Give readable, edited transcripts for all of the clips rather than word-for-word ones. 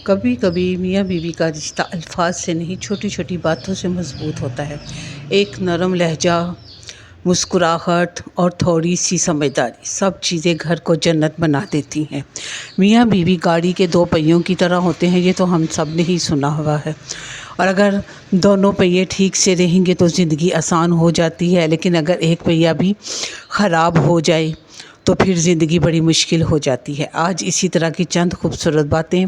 کبھی کبھی میاں بیوی کا رشتہ الفاظ سے نہیں چھوٹی چھوٹی باتوں سے مضبوط ہوتا ہے۔ ایک نرم لہجہ، مسکراہٹ اور تھوڑی سی سمجھداری، سب چیزیں گھر کو جنت بنا دیتی ہیں۔ میاں بیوی گاڑی کے دو پہیوں کی طرح ہوتے ہیں، یہ تو ہم سب نے ہی سنا ہوا ہے، اور اگر دونوں پہیے ٹھیک سے رہیں گے تو زندگی آسان ہو جاتی ہے، لیکن اگر ایک پہیا بھی خراب ہو جائے تو پھر زندگی بڑی مشکل ہو جاتی ہے۔ آج اسی طرح کی چند خوبصورت باتیں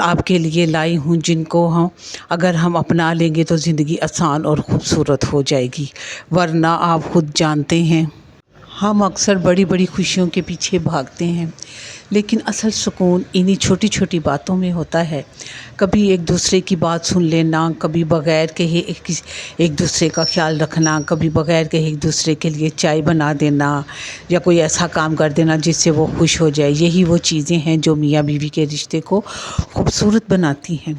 آپ کے لیے لائی ہوں، جن کو اگر ہم اپنا لیں گے تو زندگی آسان اور خوبصورت ہو جائے گی، ورنہ آپ خود جانتے ہیں ہم اکثر بڑی بڑی خوشیوں کے پیچھے بھاگتے ہیں، لیکن اصل سکون انہی چھوٹی چھوٹی باتوں میں ہوتا ہے۔ کبھی ایک دوسرے کی بات سن لینا، کبھی بغیر کہے ایک دوسرے کا خیال رکھنا، کبھی بغیر کہے ایک دوسرے کے لیے چائے بنا دینا یا کوئی ایسا کام کر دینا جس سے وہ خوش ہو جائے، یہی وہ چیزیں ہیں جو میاں بیوی کے رشتے کو خوبصورت بناتی ہیں۔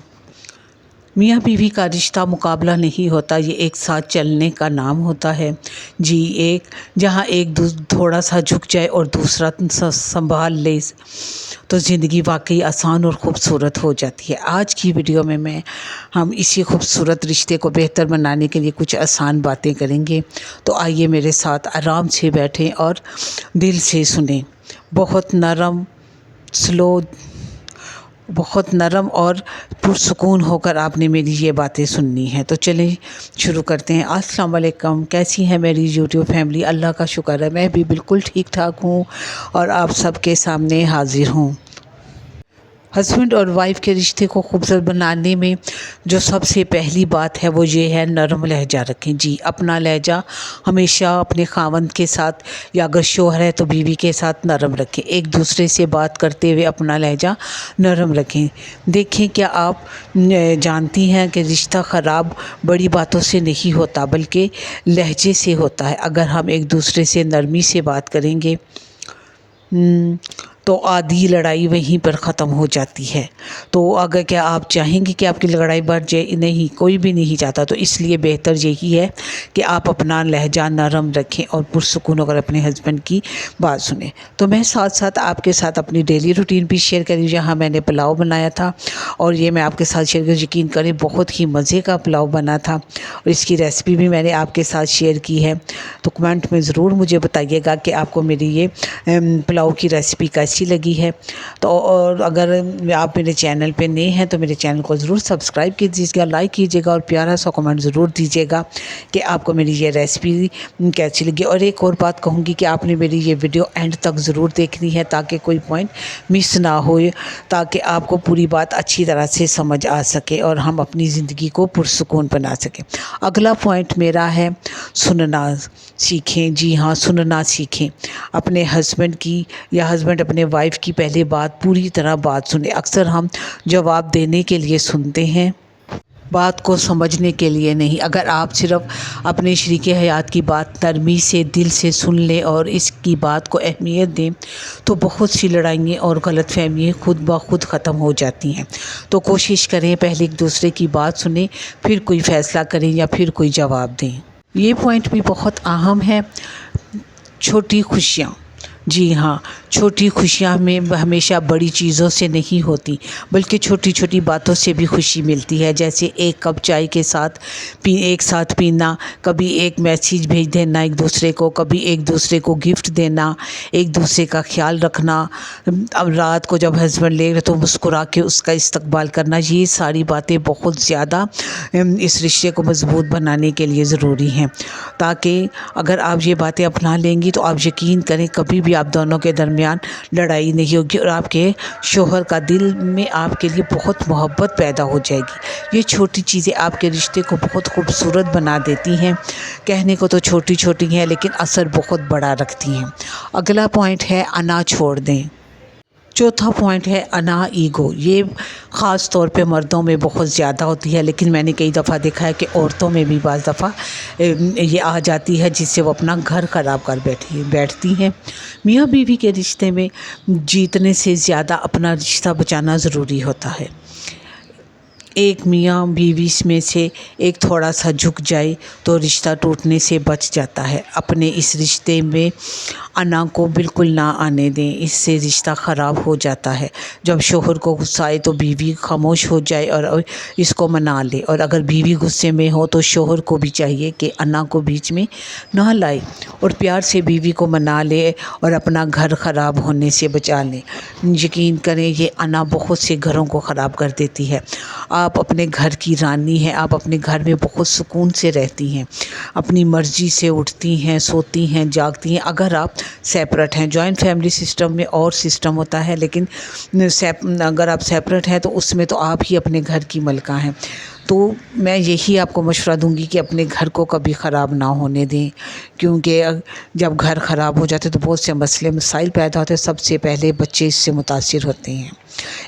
میاں بیوی کا رشتہ مقابلہ نہیں ہوتا، یہ ایک ساتھ چلنے کا نام ہوتا ہے۔ جہاں ایک تھوڑا سا جھک جائے اور دوسرا سنبھال لے تو زندگی واقعی آسان اور خوبصورت ہو جاتی ہے۔ آج کی ویڈیو میں ہم اسی خوبصورت رشتے کو بہتر بنانے کے لیے کچھ آسان باتیں کریں گے، تو آئیے میرے ساتھ آرام سے بیٹھیں اور دل سے سنیں۔ بہت نرم اور پرسکون ہو کر آپ نے میری یہ باتیں سننی ہیں، تو چلیں شروع کرتے ہیں۔ السلام علیکم، کیسی ہے میری یوٹیوب فیملی؟ اللہ کا شکر ہے میں بھی بالکل ٹھیک ٹھاک ہوں اور آپ سب کے سامنے حاضر ہوں۔ ہسبینڈ اور وائف کے رشتے کو خوبصورت بنانے میں جو سب سے پہلی بات ہے وہ یہ ہے، نرم لہجہ رکھیں۔ جی، اپنا لہجہ ہمیشہ اپنے خاوند کے ساتھ یا اگر شوہر ہے تو بیوی کے ساتھ نرم رکھیں۔ ایک دوسرے سے بات کرتے ہوئے اپنا لہجہ نرم رکھیں۔ دیکھیں، کیا آپ جانتی ہیں کہ رشتہ خراب بڑی باتوں سے نہیں ہوتا بلکہ لہجے سے ہوتا ہے۔ اگر ہم ایک دوسرے سے نرمی سے بات کریں گے تو آدھی لڑائی وہیں پر ختم ہو جاتی ہے۔ تو اگر کیا آپ چاہیں گے کہ آپ کی لڑائی بڑھ جائے؟ نہیں، کوئی بھی نہیں چاہتا، تو اس لیے بہتر یہی ہے کہ آپ اپنا لہجہ نرم رکھیں اور پرسکون ہو کر اپنے ہسبینڈ کی بات سنیں۔ تو میں ساتھ ساتھ آپ کے ساتھ اپنی ڈیلی روٹین بھی شیئر کری، جہاں میں نے پلاؤ بنایا تھا، اور یہ میں آپ کے ساتھ شیئر کر، یقین کریں بہت ہی مزے کا پلاؤ بنا تھا، اور اس کی ریسپی بھی میں نے آپ کے ساتھ شیئر کی ہے۔ تو کمنٹ میں ضرور مجھے بتائیے گا کہ آپ کو میری یہ پلاؤ کی ریسپی کیسی لگی ہے۔ تو اور اگر آپ میرے چینل پہ نئے ہیں تو میرے چینل کو ضرور سبسکرائب کیجیے گا، لائک کیجیے گا، اور پیارا سا کمنٹ ضرور دیجیے گا کہ آپ کو میری یہ ریسپی کیسی لگی۔ اور ایک اور بات کہوں گی کہ آپ نے میری یہ ویڈیو اینڈ تک ضرور دیکھنی ہے، تاکہ کوئی پوائنٹ مس نہ ہو، تاکہ آپ کو پوری بات اچھی طرح سے سمجھ آ سکے اور ہم اپنی زندگی کو پرسکون بنا سکیں۔ اگلا پوائنٹ میرا ہے، سننا سیکھیں۔ جی ہاں، سننا سیکھیں۔ اپنے ہسبینڈ کی یا ہسبینڈ اپنے وائف کی پہلے بات پوری طرح بات سنیں۔ اکثر ہم جواب دینے کے لیے سنتے ہیں، بات کو سمجھنے کے لیے نہیں۔ اگر آپ صرف اپنے شریک حیات کی بات نرمی سے دل سے سن لیں اور اس کی بات کو اہمیت دیں تو بہت سی لڑائیاں اور غلط فہمیاں خود بخود ختم ہو جاتی ہیں۔ تو کوشش کریں پہلے ایک دوسرے کی بات سنیں، پھر کوئی فیصلہ کریں یا پھر کوئی جواب دیں۔ یہ پوائنٹ بھی بہت اہم ہے، چھوٹی خوشیاں۔ جی ہاں، چھوٹی خوشیاں میں ہمیشہ بڑی چیزوں سے نہیں ہوتی، بلکہ چھوٹی چھوٹی باتوں سے بھی خوشی ملتی ہے، جیسے ایک کپ چائے کے ساتھ ایک ساتھ پینا، کبھی ایک میسیج بھیج دینا ایک دوسرے کو، کبھی ایک دوسرے کو گفٹ دینا، ایک دوسرے کا خیال رکھنا، اب رات کو جب ہسبینڈ لے تو مسکرا کے اس کا استقبال کرنا، یہ ساری باتیں بہت زیادہ اس رشتے کو مضبوط بنانے کے لیے ضروری ہیں۔ تاکہ اگر آپ یہ باتیں اپنا لیں گی تو آپ یقین کریں کبھی بھی آپ دونوں کے درمیان لڑائی نہیں ہوگی، اور آپ کے شوہر کا دل میں آپ کے لیے بہت محبت پیدا ہو جائے گی۔ یہ چھوٹی چیزیں آپ کے رشتے کو بہت خوبصورت بنا دیتی ہیں۔ کہنے کو تو چھوٹی چھوٹی ہیں لیکن اثر بہت بڑا رکھتی ہیں۔ اگلا پوائنٹ ہے، انا چھوڑ دیں۔ چوتھا پوائنٹ ہے، انا ایگو۔ یہ خاص طور پہ مردوں میں بہت زیادہ ہوتی ہے، لیکن میں نے کئی دفعہ دیکھا ہے کہ عورتوں میں بھی بعض دفعہ یہ آ جاتی ہے، جس سے وہ اپنا گھر خراب کر بیٹھتی ہیں۔ میاں بیوی کے رشتے میں جیتنے سے زیادہ اپنا رشتہ بچانا ضروری ہوتا ہے۔ ایک میاں بیوی میں سے ایک تھوڑا سا جھک جائے تو رشتہ ٹوٹنے سے بچ جاتا ہے۔ اپنے اس رشتے میں انا کو بالکل نہ آنے دیں، اس سے رشتہ خراب ہو جاتا ہے۔ جب شوہر کو غصہ آئے تو بیوی خاموش ہو جائے اور اس کو منا لے، اور اگر بیوی غصے میں ہو تو شوہر کو بھی چاہیے کہ انا کو بیچ میں نہ لائے اور پیار سے بیوی کو منا لے اور اپنا گھر خراب ہونے سے بچا لے۔ یقین کریں یہ انا بہت سے گھروں کو خراب کر دیتی ہے۔ آپ اپنے گھر کی رانی ہیں، آپ اپنے گھر میں بہت سکون سے رہتی ہیں، اپنی مرضی سے اٹھتی ہیں، سوتی ہیں، جاگتی ہیں۔ اگر آپ سیپریٹ ہیں، جوائنٹ فیملی سسٹم میں اور سسٹم ہوتا ہے، لیکن اگر آپ سیپریٹ ہیں تو اس میں تو آپ ہی اپنے گھر کی ملکہ ہیں۔ تو میں یہی آپ کو مشورہ دوں گی کہ اپنے گھر کو کبھی خراب نہ ہونے دیں، کیونکہ جب گھر خراب ہو جاتے تو بہت سے مسائل پیدا ہوتے ہیں۔ سب سے پہلے بچے اس سے متاثر ہوتے ہیں۔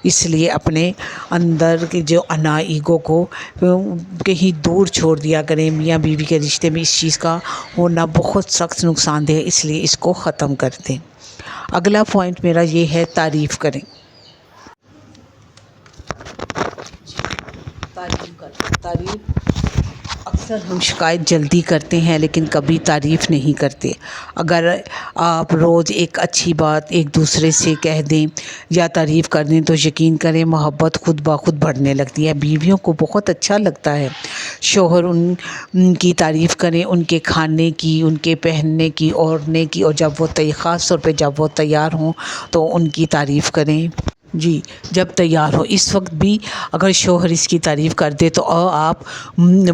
اس لیے اپنے اندر کے جو انا ایگو کو کہیں دور چھوڑ دیا کریں۔ میاں بیوی کے رشتے میں اس چیز کا ہونا بہت سخت نقصان دہ ہے، اس لیے اس کو ختم کر دیں۔ اگلا پوائنٹ میرا یہ ہے، تعریف کریں۔ تعریف اکثر ہم شکایت جلدی کرتے ہیں لیکن کبھی تعریف نہیں کرتے۔ اگر آپ روز ایک اچھی بات ایک دوسرے سے کہہ دیں یا تعریف کر دیں تو یقین کریں محبت خود بخود بڑھنے لگتی ہے۔ بیویوں کو بہت اچھا لگتا ہے شوہر ان کی تعریف کریں، ان کے کھانے کی، ان کے پہننے کی، اوڑھنے کی، اور جب وہ خاص طور پہ جب وہ تیار ہوں تو ان کی تعریف کریں۔ جی، جب تیار ہو اس وقت بھی اگر شوہر اس کی تعریف کر دے تو آپ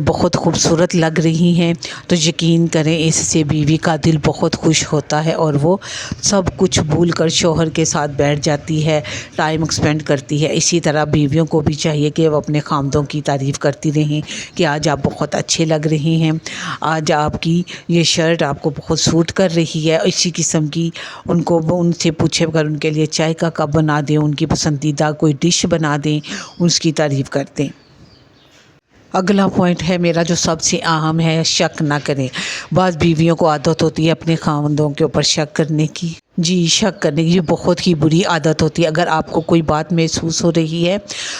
بہت خوبصورت لگ رہی ہیں تو یقین کریں اس سے بیوی کا دل بہت خوش ہوتا ہے اور وہ سب کچھ بھول کر شوہر کے ساتھ بیٹھ جاتی ہے، ٹائم اسپینڈ کرتی ہے۔ اسی طرح بیویوں کو بھی چاہیے کہ وہ اپنے خامدوں کی تعریف کرتی رہیں کہ آج آپ بہت اچھے لگ رہے ہیں، آج آپ کی یہ شرٹ آپ کو بہت سوٹ کر رہی ہے۔ اسی قسم کی ان سے پوچھے اگر ان کے لیے چائے کا کپ بنا دیں، ان کی پسندیدہ کوئی ڈش بنا دیں، اس کی تعریف کرتے ہیں۔ اگلا پوائنٹ ہے میرا جو سب سے اہم ہے، شک نہ کریں۔ بعض بیویوں کو عادت ہوتی ہے اپنے خاوندوں کے اوپر شک کرنے کی۔ جی، شک کرنے کی یہ بہت ہی بری عادت ہوتی ہے۔ اگر آپ کو کوئی بات محسوس ہو رہی ہے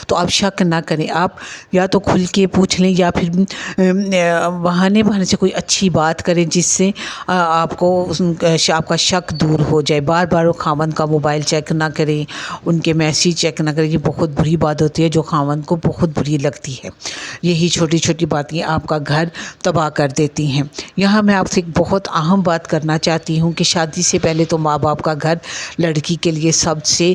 تو آپ شک نہ کریں، آپ یا تو کھل کے پوچھ لیں یا پھر بہانے سے کوئی اچھی بات کریں جس سے آپ کا شک دور ہو جائے۔ بار بار وہ خاوند کا موبائل چیک نہ کریں، ان کے میسیج چیک نہ کریں، یہ بہت بری بات ہوتی ہے جو خاوند کو بہت بری لگتی ہے۔ یہی چھوٹی چھوٹی باتیں آپ کا گھر تباہ کر دیتی ہیں۔ یہاں میں آپ سے ایک بہت اہم بات کرنا چاہتی ہوں کہ شادی سے پہلے تو ماں باپ کا گھر لڑکی کے لیے سب سے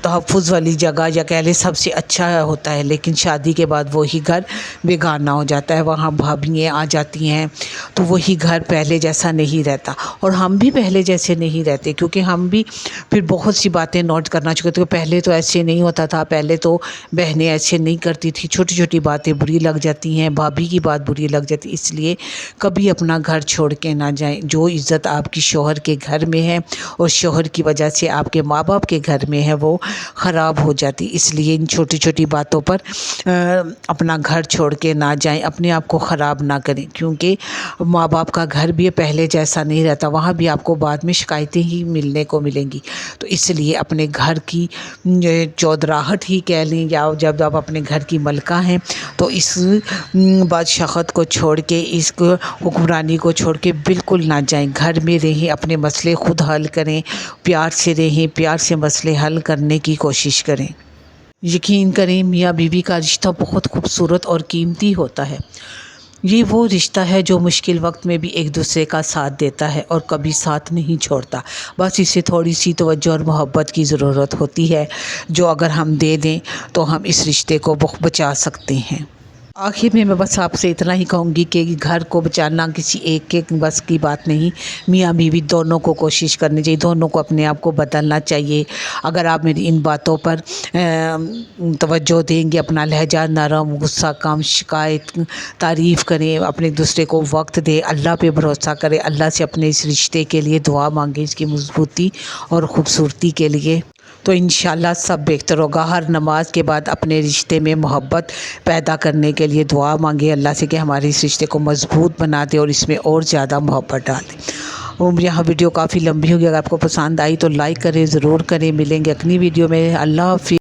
تحفظ والی جگہ یا کہہ لیں سب سے اچھا ہوتا ہے، لیکن شادی کے بعد وہی گھر بیگانہ ہو جاتا ہے، وہاں بھابیاں آ جاتی ہیں تو وہی گھر پہلے جیسا نہیں رہتا، اور ہم بھی پہلے جیسے نہیں رہتے کیونکہ ہم بھی پھر بہت سی باتیں نوٹ کرنا چاہتے ہیں۔ پہلے تو ایسے نہیں ہوتا تھا، پہلے تو بہنیں ایسے نہیں کرتی تھی، چھوٹی چھوٹی باتیں بری لگ جاتی ہیں، بھابھی کی بات بری لگ جاتی ہے۔ اس لیے کبھی اپنا گھر چھوڑ کے نہ جائیں۔ جو عزت آپ کی شوہر کے گھر میں ہے اور شوہر کی وجہ سے آپ کے ماں باپ کے گھر میں ہے وہ خراب ہو جاتی، اس لیے ان چھوٹی چھوٹی باتوں پر اپنا گھر چھوڑ کے نہ جائیں، اپنے آپ کو خراب نہ کریں، کیونکہ ماں باپ کا گھر بھی پہلے جیسا نہیں رہتا، وہاں بھی آپ کو بعد میں شکایتیں ہی ملنے کو ملیں گی۔ تو اس لیے اپنے گھر کی چودراہٹ ہی کہہ لیں یا جب آپ اپنے گھر کی ملکہ ہیں تو اس بادشاہت کو چھوڑ کے، اس حکمرانی کو چھوڑ کے بالکل نہ جائیں، گھر میں رہیں، اپنے مسئلے خود حل کریں، پیار سے رہیں، پیار سے مسئلے حل کرنے کی کوشش کریں۔ یقین کریں میاں بیوی کا رشتہ بہت خوبصورت اور قیمتی ہوتا ہے۔ یہ وہ رشتہ ہے جو مشکل وقت میں بھی ایک دوسرے کا ساتھ دیتا ہے اور کبھی ساتھ نہیں چھوڑتا، بس اسے تھوڑی سی توجہ اور محبت کی ضرورت ہوتی ہے جو اگر ہم دے دیں تو ہم اس رشتے کو بچا سکتے ہیں۔ آخر میں بس آپ سے اتنا ہی کہوں گی کہ گھر کو بچانا کسی ایک کے بس کی بات نہیں، میاں بیوی دونوں کو کوشش کرنی چاہیے، دونوں کو اپنے آپ کو بدلنا چاہیے۔ اگر آپ میری ان باتوں پر توجہ دیں گے، اپنا لہجہ نرم، غصہ کم، شکایت تعریف کریں، اپنے دوسرے کو وقت دیں، اللہ پہ بھروسہ کریں، اللہ سے اپنے اس رشتے کے لیے دعا مانگیں، اس کی مضبوطی اور خوبصورتی کے لیے، تو انشاءاللہ سب بہتر ہوگا۔ ہر نماز کے بعد اپنے رشتے میں محبت پیدا کرنے کے لیے دعا مانگے اللہ سے کہ ہمارے اس رشتے کو مضبوط بنا دے اور اس میں اور زیادہ محبت ڈال دے۔ اور یہاں ویڈیو کافی لمبی ہوگی، اگر آپ کو پسند آئی تو لائک کریں، ضرور کریں۔ ملیں گے اگلی ویڈیو میں۔ اللہ حافظ۔